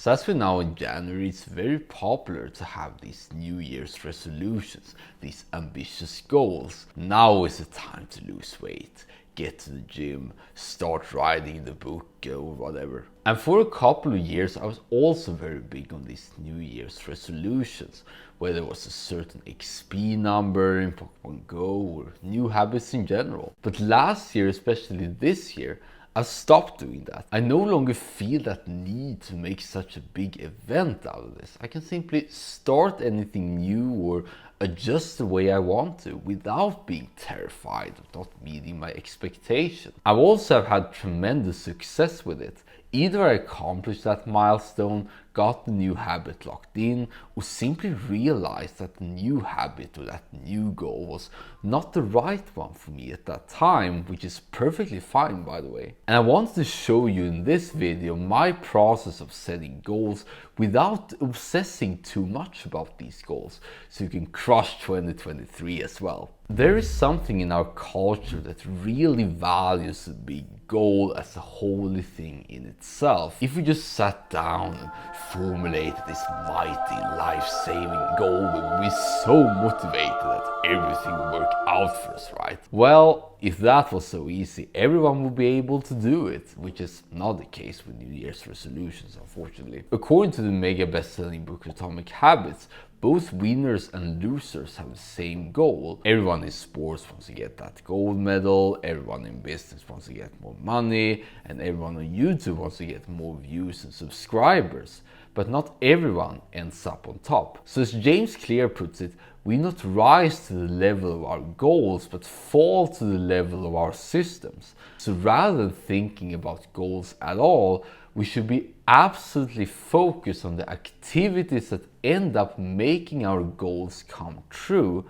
So as we know in January, it's very popular to have these New Year's resolutions, these ambitious goals. Now is the time to lose weight, get to the gym, start writing the book or whatever. And for a couple of years, I was also very big on these New Year's resolutions, whether it was a certain XP number in Pokémon Go or new habits in general. But last year, especially this year, I stopped doing that. I no longer feel that need to make such a big event out of this. I can simply start anything new or adjust the way I want to without being terrified of not meeting my expectation. I've also had tremendous success with it. Either I accomplished that milestone, got the new habit locked in, or simply realized that the new habit or that new goal was not the right one for me at that time, which is perfectly fine, by the way. And I wanted to show you in this video my process of setting goals without obsessing too much about these goals, so you can crush 2023 as well. There is something in our culture that really values a big goal as a holy thing in itself. If we just sat down and formulated this mighty life-saving goal, we would be so motivated that everything would work out for us, right? Well, if that was so easy, everyone would be able to do it, which is not the case with New Year's resolutions, unfortunately. According to the mega best-selling book Atomic Habits, both winners and losers have the same goal. Everyone in sports wants to get that gold medal, everyone in business wants to get more money, and everyone on YouTube wants to get more views and subscribers. But not everyone ends up on top. So as James Clear puts it, we not rise to the level of our goals, but fall to the level of our systems. So rather than thinking about goals at all, we should be absolutely focused on the activities that end up making our goals come true.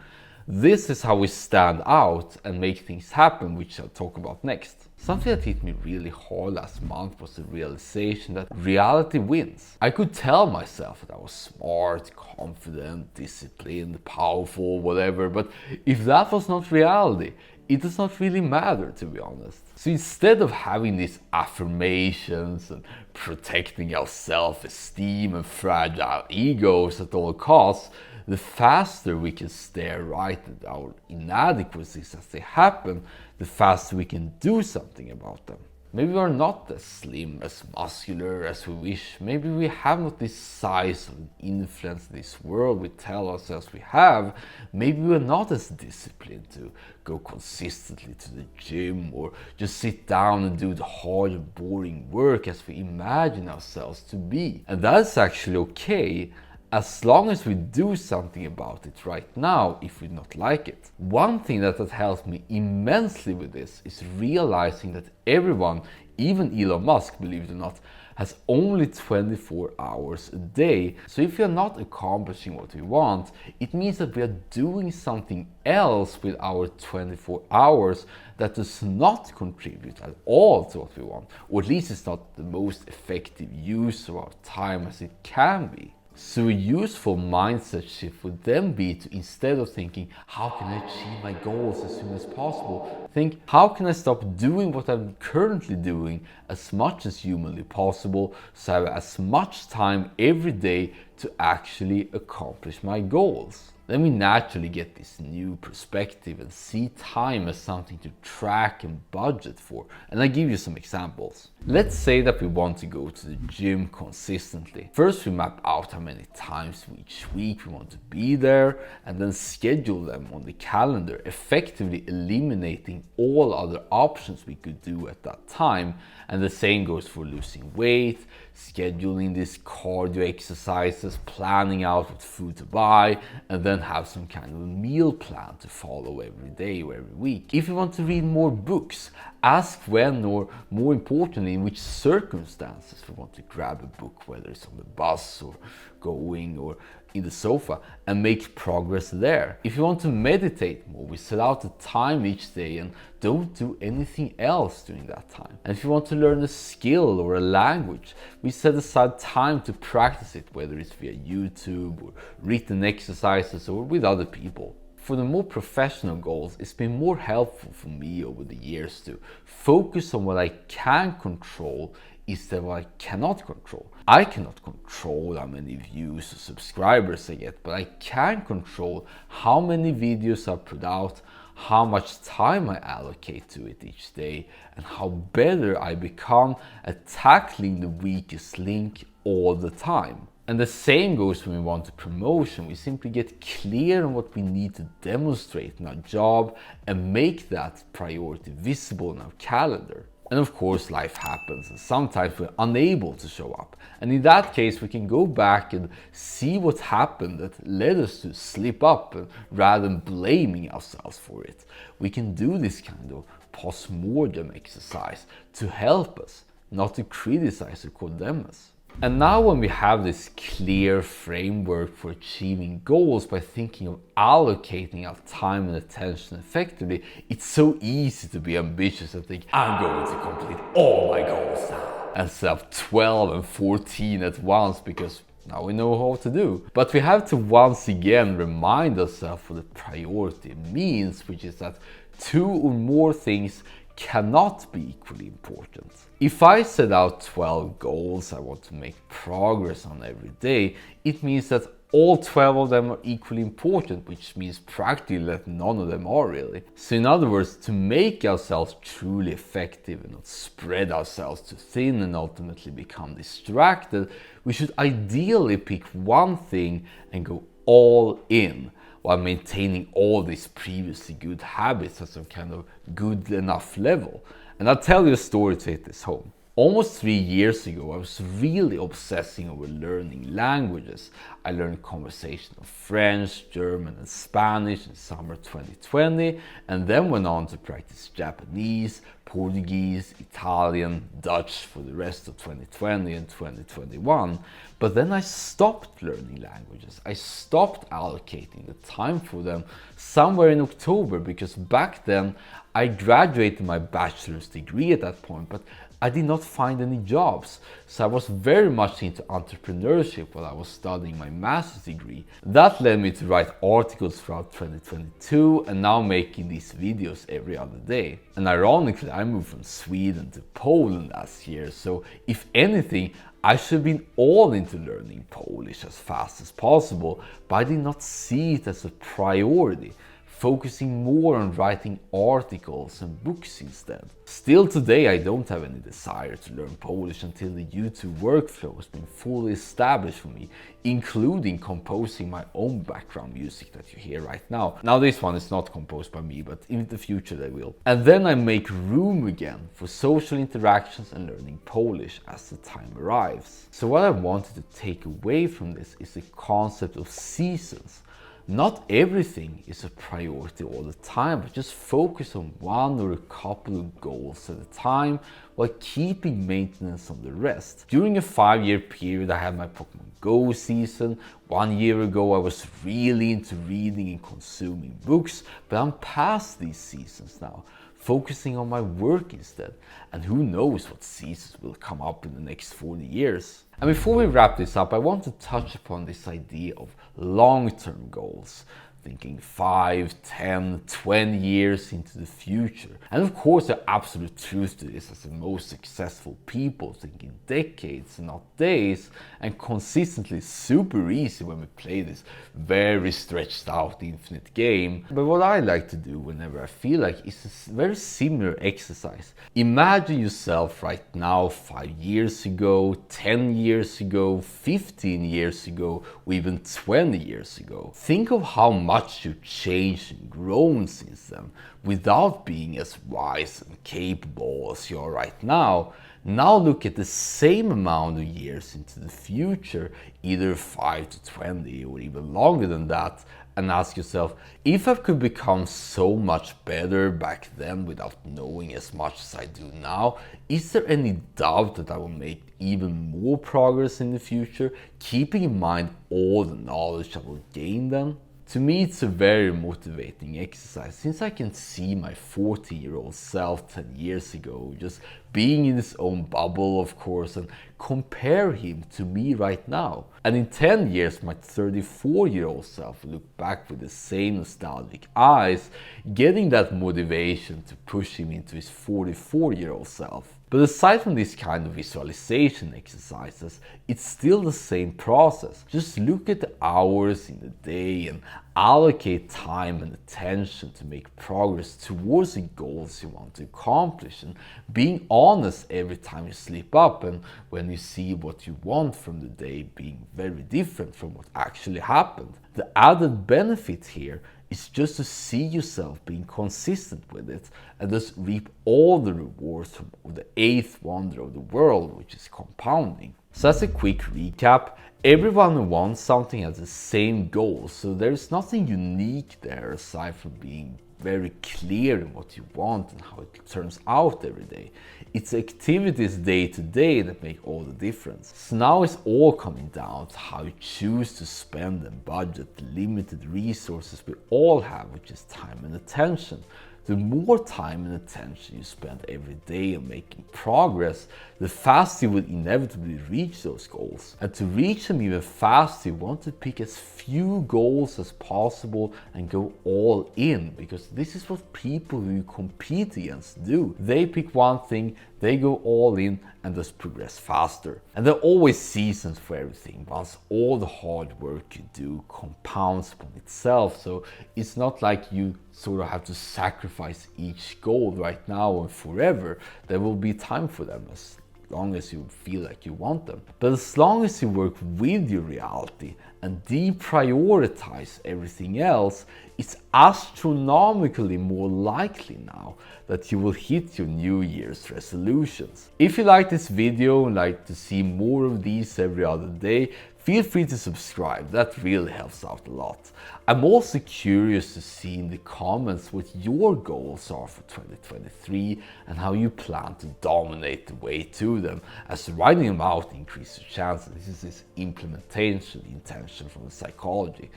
This is how we stand out and make things happen, which I'll talk about next. Something that hit me really hard last month was the realization that reality wins. I could tell myself that I was smart, confident, disciplined, powerful, whatever, but if that was not reality, it does not really matter, to be honest. So instead of having these affirmations and protecting our self-esteem and fragile egos at all costs, the faster we can stare right at our inadequacies as they happen, the faster we can do something about them. Maybe we are not as slim, as muscular as we wish. Maybe we have not this size of influence in this world we tell ourselves we have. Maybe we're not as disciplined to go consistently to the gym or just sit down and do the hard and boring work as we imagine ourselves to be. And that's actually okay, as long as we do something about it right now if we not like it. One thing that has helped me immensely with this is realizing that everyone, even Elon Musk, believe it or not, has only 24 hours a day. So if we are not accomplishing what we want, it means that we are doing something else with our 24 hours that does not contribute at all to what we want, or at least it's not the most effective use of our time as it can be. So a useful mindset shift would then be to, instead of thinking, how can I achieve my goals as soon as possible, think, how can I stop doing what I'm currently doing as much as humanly possible so I have as much time every day to actually accomplish my goals. Then we naturally get this new perspective and see time as something to track and budget for. And I'll give you some examples. Let's say that we want to go to the gym consistently. First, we map out how many times each week we want to be there, and then schedule them on the calendar, effectively eliminating all other options we could do at that time. And the same goes for losing weight, scheduling these cardio exercises, planning out what food to buy, and then have some kind of a meal plan to follow every day or every week. If you want to read more books, ask when, or more importantly, in which circumstances we want to grab a book, whether it's on the bus or going or in the sofa, and make progress there. If you want to meditate more, we set out a time each day and don't do anything else during that time. And if you want to learn a skill or a language, we set aside time to practice it, whether it's via YouTube or written exercises or with other people. For the more professional goals, it's been more helpful for me over the years to focus on what I can control instead of what I cannot control. I cannot control control how many views or subscribers I get, but I can control how many videos I put out, how much time I allocate to it each day, and how better I become at tackling the weakest link all the time. And the same goes when we want a promotion. We simply get clear on what we need to demonstrate in our job and make that priority visible in our calendar. And of course, life happens, and sometimes we're unable to show up. And in that case, we can go back and see what happened that led us to slip up, and rather than blaming ourselves for it. We can do this kind of post-mortem exercise to help us, not to criticize or condemn us. And now when we have this clear framework for achieving goals by thinking of allocating our time and attention effectively, it's so easy to be ambitious and think, I'm going to complete all my goals now, and set up 12 and 14 at once because now we know how to do. But we have to once again remind ourselves what the priority means, which is that 2 or more things cannot be equally important. If I set out 12 goals I want to make progress on every day, it means that all 12 of them are equally important, which means practically that none of them are really. So in other words, to make ourselves truly effective and not spread ourselves too thin and ultimately become distracted, we should ideally pick one thing and go all in, while maintaining all these previously good habits at some kind of good enough level. And I'll tell you a story to hit this home. Almost 3 years ago, I was really obsessing over learning languages. I learned conversational French, German and Spanish in summer 2020, and then went on to practice Japanese, Portuguese, Italian, Dutch for the rest of 2020 and 2021. But then I stopped learning languages. I stopped allocating the time for them somewhere in October, because back then I graduated my bachelor's degree at that point, but I did not find any jobs. So I was very much into entrepreneurship while I was studying my master's degree. That led me to write articles throughout 2022 and now making these videos every other day. And ironically, I moved from Sweden to Poland last year, so if anything, I should have been all into learning Polish as fast as possible, but I did not see it as a priority, focusing more on writing articles and books instead. Still today, I don't have any desire to learn Polish until the YouTube workflow has been fully established for me, including composing my own background music that you hear right now. Now this one is not composed by me, but in the future they will. And then I make room again for social interactions and learning Polish as the time arrives. So what I wanted to take away from this is the concept of seasons. Not everything is a priority all the time, but just focus on one or a couple of goals at a time while keeping maintenance on the rest. During a 5-year period, I had my Pokémon Go season. 1 year ago, I was really into reading and consuming books, but I'm past these seasons now, focusing on my work instead. And who knows what seasons will come up in the next 40 years. And before we wrap this up, I want to touch upon this idea of long-term goals. Thinking 5, 10, 20 years into the future. And of course, the absolute truth to this is the most successful people thinking decades and not days, and consistently super easy when we play this very stretched out infinite game. But what I like to do whenever I feel like is a very similar exercise. Imagine yourself right now 5 years ago, 10 years ago, 15 years ago, or even 20 years ago. Think of how much you've changed and grown since then, without being as wise and capable as you are right now. Now look at the same amount of years into the future, either 5 to 20 or even longer than that, and ask yourself, if I could become so much better back then without knowing as much as I do now, is there any doubt that I will make even more progress in the future, keeping in mind all the knowledge I will gain then? To me, it's a very motivating exercise, since I can see my 40-year-old self 10 years ago just being in his own bubble, of course, and compare him to me right now. And in 10 years, my 34-year-old self will look back with the same nostalgic eyes, getting that motivation to push him into his 44-year-old self. But aside from this kind of visualization exercises, it's still the same process. Just look at the hours in the day and allocate time and attention to make progress towards the goals you want to accomplish, and being honest every time you slip up and when you see what you want from the day being very different from what actually happened. The added benefit here is just to see yourself being consistent with it and thus reap all the rewards from the eighth wonder of the world, which is compounding. So as a quick recap, everyone who wants something has the same goal, so there's nothing unique there aside from being very clear in what you want and how it turns out every day. It's activities day to day that make all the difference. So now it's all coming down to how you choose to spend and budget the limited resources we all have, which is time and attention. The more time and attention you spend every day on making progress, the faster you will inevitably reach those goals. And to reach them even faster, you want to pick as few goals as possible and go all in, because this is what people who you compete against do. They pick one thing, they go all in and thus progress faster. And there are always seasons for everything. Once all the hard work you do compounds upon itself, so it's not like you sort of have to sacrifice each goal right now and forever. There will be time for them as long as you feel like you want them. But as long as you work with your reality and deprioritize everything else, it's astronomically more likely now that you will hit your New Year's resolutions. If you like this video and like to see more of these every other day, feel free to subscribe, that really helps out a lot. I'm also curious to see in the comments what your goals are for 2023 and how you plan to dominate the way to them, as writing them out increases your chances. This is implementation intention from the psychology.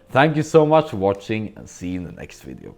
Thank you so much for watching and see you in the next video.